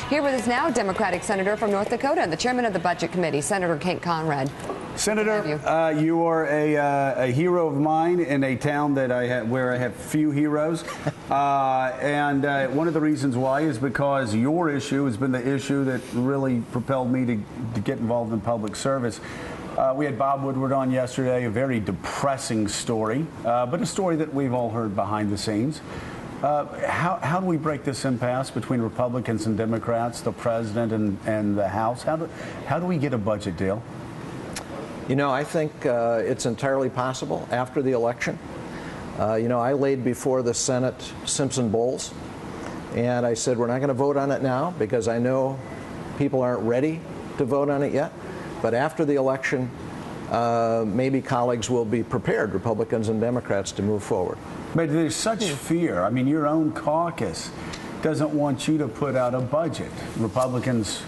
Here with us now, Democratic Senator from North Dakota, the chairman of the Budget Committee, Senator Conrad. Senator, you are a hero of mine in a town that where I have few heroes. And one of the reasons why is because your issue has been the issue that really propelled me to get involved in public service. We had Bob Woodward on yesterday, a very depressing story, but a story that we've all heard behind the scenes. How do we break this impasse between Republicans and Democrats, the president and the House? How do we get a budget deal? You know, I think it's entirely possible after the election. I laid before the Senate Simpson-Bowles, and I said we're not going to vote on it now because I know people aren't ready to vote on it yet. But after the election, maybe colleagues will be prepared, Republicans and Democrats, to move forward. But there's such fear. I mean, your own caucus doesn't want you to put out a budget. Republicans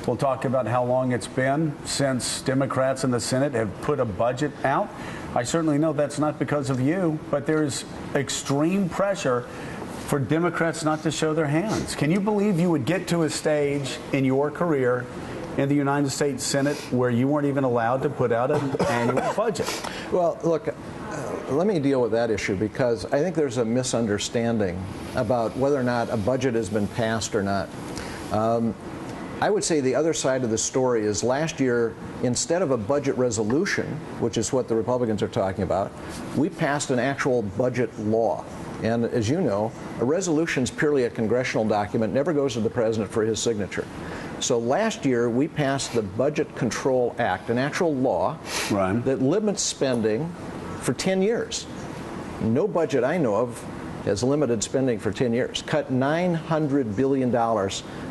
will talk about how long it's been since Democrats in the Senate have put a budget out. I certainly know that's not because of you, but there's extreme pressure for Democrats not to show their hands. Can you believe you would get to a stage in your career in the United States Senate where you weren't even allowed to put out an annual budget? Well, look, let me deal with that issue because I think there's a misunderstanding about whether or not a budget has been passed or not. I would say the other side of the story is last year, instead of a budget resolution, which is what the Republicans are talking about, we passed an actual budget law. And as you know, a resolution is purely a congressional document, never goes to the president for his signature. So last year, we passed the Budget Control Act, an actual law that limits spending for 10 years. No budget I know of has limited spending for 10 years, cut $900 billion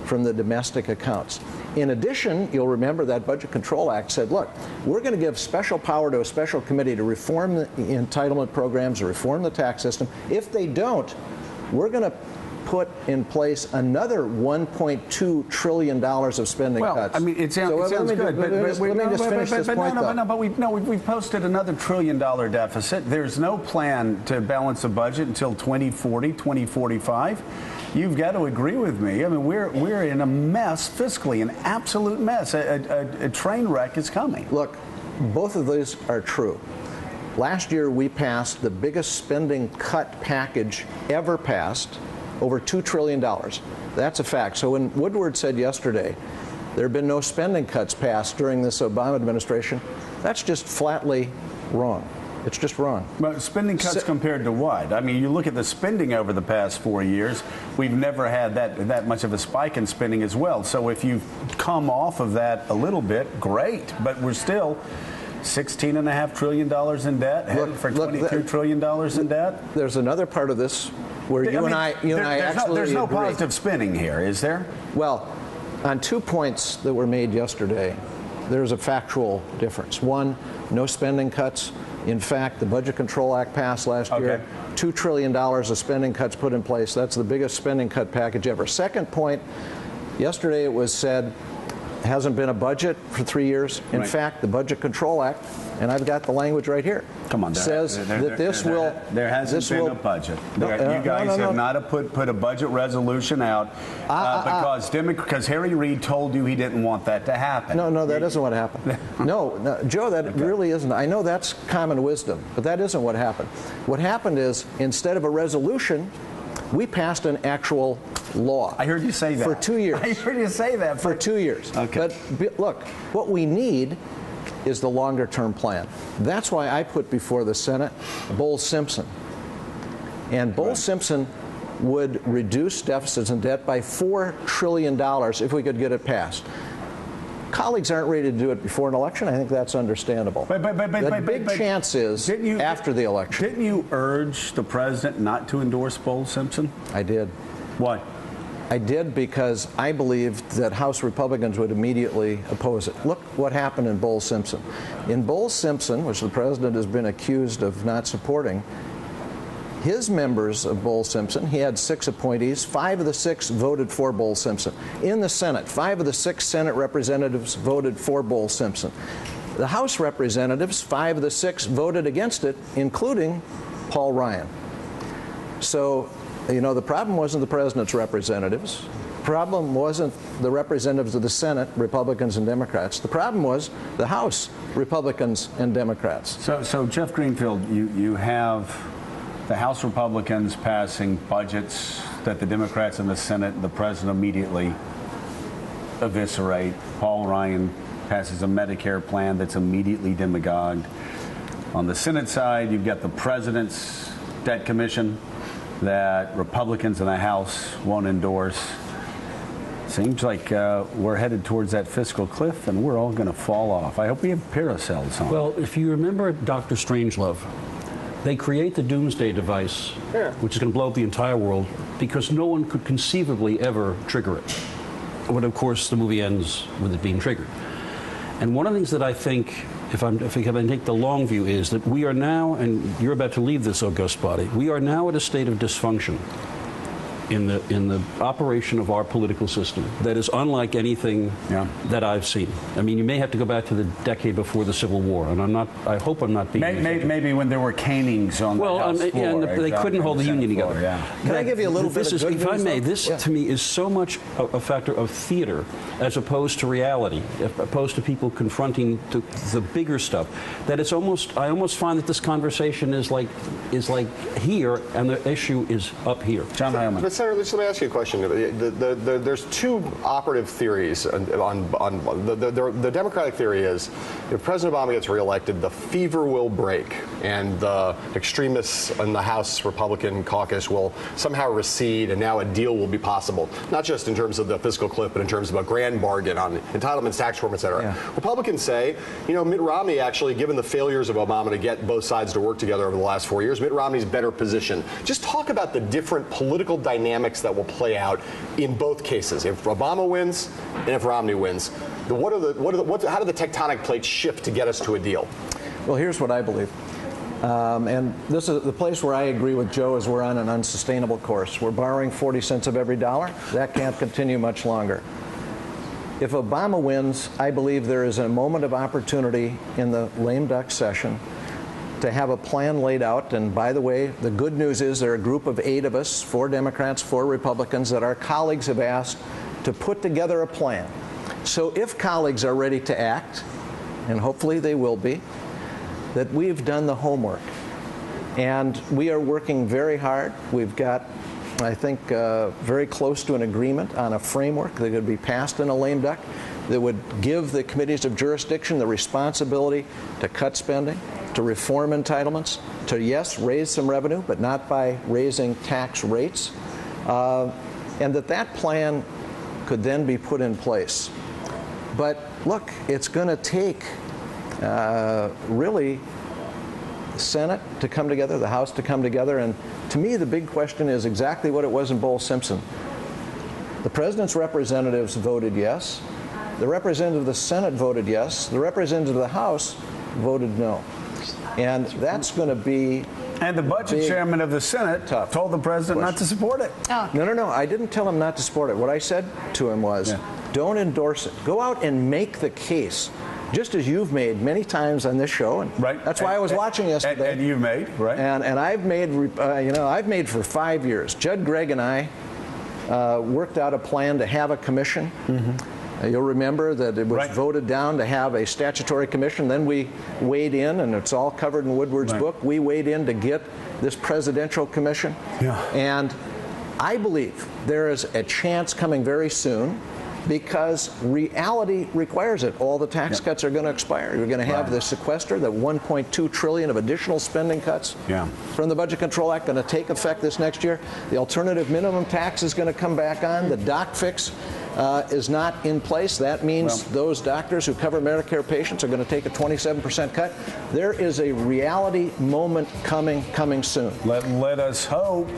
from the domestic accounts. In addition, you'll remember that Budget Control Act said, look, we're going to give special power to a special committee to reform the entitlement programs, to reform the tax system. If they don't, we're going to put in place another $1.2 trillion of spending cuts. I mean, it sounds good, but let me just finish this point, though. We've posted another $1 trillion deficit. There's no plan to balance the budget until 2040, 2045. You've got to agree with me. I mean, we're in a mess fiscally, an absolute mess. A train wreck is coming. Look, both of these are true. Last year, we passed the biggest spending cut package ever passed, over $2 trillion. That's a fact. So when Woodward said yesterday there have been no spending cuts passed during this Obama administration, that's just flatly wrong. It's just wrong. But spending cuts compared to what? I mean, you look at the spending over the past 4 years, we've never had that much of a spike in spending as well. So if you've come off of that a little bit, great. But we're still $16.5 trillion in debt, headed for $22 trillion in debt. There's another part of this where you and I actually there's no agree. Positive spending here, is there? Well, on 2 points that were made yesterday, there's a factual difference. One, no spending cuts. In fact, the Budget Control Act passed last year. $2 trillion of spending cuts put in place. That's the biggest spending cut package ever. Second point, yesterday it was said hasn't been a budget for 3 years. In fact, the Budget Control Act, and I've got the language right here, says that this will... There hasn't been a budget. You guys have not put a budget resolution out because Harry Reid told you he didn't want that to happen. No, that isn't what happened. No, Joe, that really isn't. I know that's common wisdom, but that isn't what happened. What happened is, instead of a resolution, we passed an actual law. I heard you say that. For 2 years. I heard you say that. For 2 years. Okay. But look, what we need is the longer-term plan. That's why I put before the Senate Bowles-Simpson. And Bowles-Simpson would reduce deficits and debt by $4 trillion if we could get it passed. Colleagues aren't ready to do it before an election. I think that's understandable. The big chance is after the election. Didn't you urge the president not to endorse Bowles-Simpson? I did. Why? I did because I believed that House Republicans would immediately oppose it. Look what happened in Bowles-Simpson. In Bowles-Simpson, which the president has been accused of not supporting, his members of Bowles-Simpson, he had 6 appointees, 5 of the 6 voted for Bowles-Simpson. In the Senate, 5 of the 6 Senate representatives voted for Bowles-Simpson. The House representatives, 5 of the 6 voted against it, including Paul Ryan. So, you know, the problem wasn't the president's representatives. problem wasn't the representatives of the Senate, Republicans and Democrats. The problem was the House, Republicans and Democrats. So Jeff Greenfield, you have the House Republicans passing budgets that the Democrats in the Senate, the president immediately eviscerate. Paul Ryan passes a Medicare plan that's immediately demagogued. On the Senate side, you've got the president's debt commission that Republicans in the House won't endorse. Seems like we're headed towards that fiscal cliff, and we're all going to fall off. I hope we have paracells on. Well, if you remember Dr. Strangelove, they create the doomsday device, which is going to blow up the entire world, because no one could conceivably ever trigger it. But of course, the movie ends with it being triggered. And one of the things that I think, if I take the long view, is that we are now, and you're about to leave this august body, we are now at a state of dysfunction in the operation of our political system that is unlike anything that I've seen. I mean, you may have to go back to the decade before the Civil War, and I hope I'm not being... Maybe when there were canings on the House floor. And they couldn't hold the Union together. Can I give you a little bit of good news, if I may, this to me is so much a factor of theater as opposed to reality, opposed to people confronting the bigger stuff, that it's almost, I almost find that this conversation is like here, and the issue is up here. John Heilman. Senator, let me ask you a question. There's two operative theories on the Democratic theory is if President Obama gets reelected, the fever will break and the extremists in the House Republican caucus will somehow recede and now a deal will be possible, not just in terms of the fiscal cliff, but in terms of a grand bargain on entitlements, tax reform, et cetera. Yeah. Republicans say, you know, Mitt Romney actually, given the failures of Obama to get both sides to work together over the last 4 years, Mitt Romney's better positioned. Just talk about the different political dynamics that will play out in both cases. If Obama wins and if Romney wins, how do the tectonic plates shift to get us to a deal? Well, here's what I believe. And this is the place where I agree with Joe is we're on an unsustainable course. We're borrowing 40 cents of every dollar. That can't continue much longer. If Obama wins, I believe there is a moment of opportunity in the lame duck session to have a plan laid out. And by the way, the good news is there are a group of 8 of us, 4 Democrats, 4 Republicans, that our colleagues have asked to put together a plan. So if colleagues are ready to act, and hopefully they will be, that we've done the homework. And we are working very hard. We've got, I think, very close to an agreement on a framework that could be passed in a lame duck that would give the committees of jurisdiction the responsibility to cut spending, to reform entitlements, to, yes, raise some revenue, but not by raising tax rates, and that plan could then be put in place. But look, it's going to take really the Senate to come together, the House to come together, and to me the big question is exactly what it was in Bowles-Simpson. The president's representatives voted yes. The representative of the Senate voted yes. The representative of the House voted no. And that's going to be... And the budget chairman of the Senate told the president not to support it. Oh. No. I didn't tell him not to support it. What I said to him was, don't endorse it. Go out and make the case, just as you've made many times on this show. And that's why I was watching yesterday. And you've made, right? And I've made, I've made for 5 years. Judd Gregg and I worked out a plan to have a commission. You'll remember that it was voted down to have a statutory commission. Then we weighed in, and it's all covered in Woodward's book. We weighed in to get this presidential commission. And I believe there is a chance coming very soon because reality requires it. All the tax cuts are going to expire. You're going to have the sequester, the $1.2 trillion of additional spending cuts from the Budget Control Act going to take effect this next year. The alternative minimum tax is going to come back on. The doc fix is not in place. That means those doctors who cover Medicare patients are going to take a 27% cut. There is a reality moment coming soon. Let us hope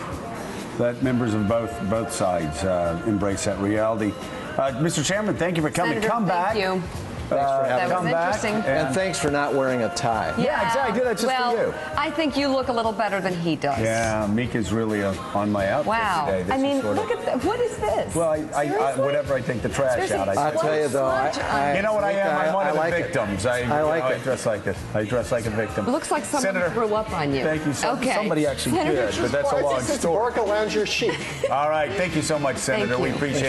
that members of both sides embrace that reality. Mr. Chairman, thank you for coming. Senator, come back. Thank you. That was interesting. And thanks for not wearing a tie. Yeah, exactly. That's just for you. I think you look a little better than he does. Yeah, Mika's really on my outfit today. This I mean, look at that. What is this? Well, whenever I take the trash out, I'll tell you though, you know what I am? I'm one of the victims. I dress like it. I dress like a victim. Looks like someone threw up on you. Thank you. Somebody actually did, but that's a long story. Barca Lounge your chic. All right. Thank you so much, Senator. We appreciate it.